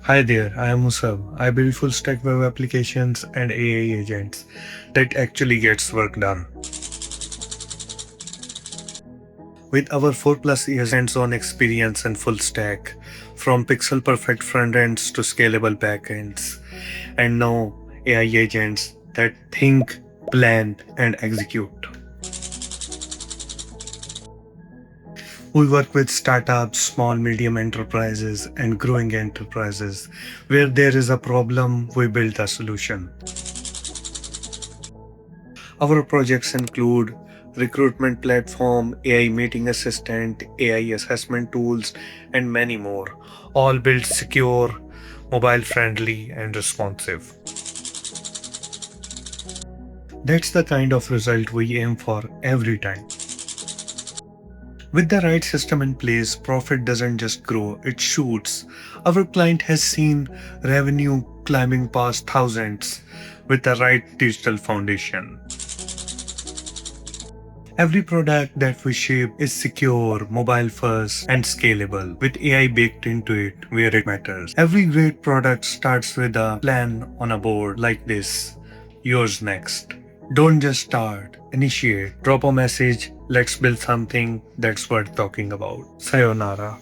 Hi there, I am Mussab. I build full stack web applications and AI agents that actually gets work done. With our 4 plus years hands-on experience and full stack, from pixel perfect front ends to scalable backends, and now AI agents that think, plan, and execute. We work with startups, small, medium enterprises, and growing enterprises. Where there is a problem, we build a solution. Our projects include recruitment platform, AI meeting assistant, AI assessment tools, and many more, all built secure, mobile friendly, and responsive. That's the kind of result we aim for every time. With the right system in place, profit doesn't just grow, it shoots. Our client has seen revenue climbing past thousands with the right digital foundation. Every product that we ship is secure, mobile first, and scalable, with AI baked into it where it matters. Every great product starts with a plan on a board like this. Yours next. Don't just start, initiate. Drop a message. Let's build something that's worth talking about. Sayonara.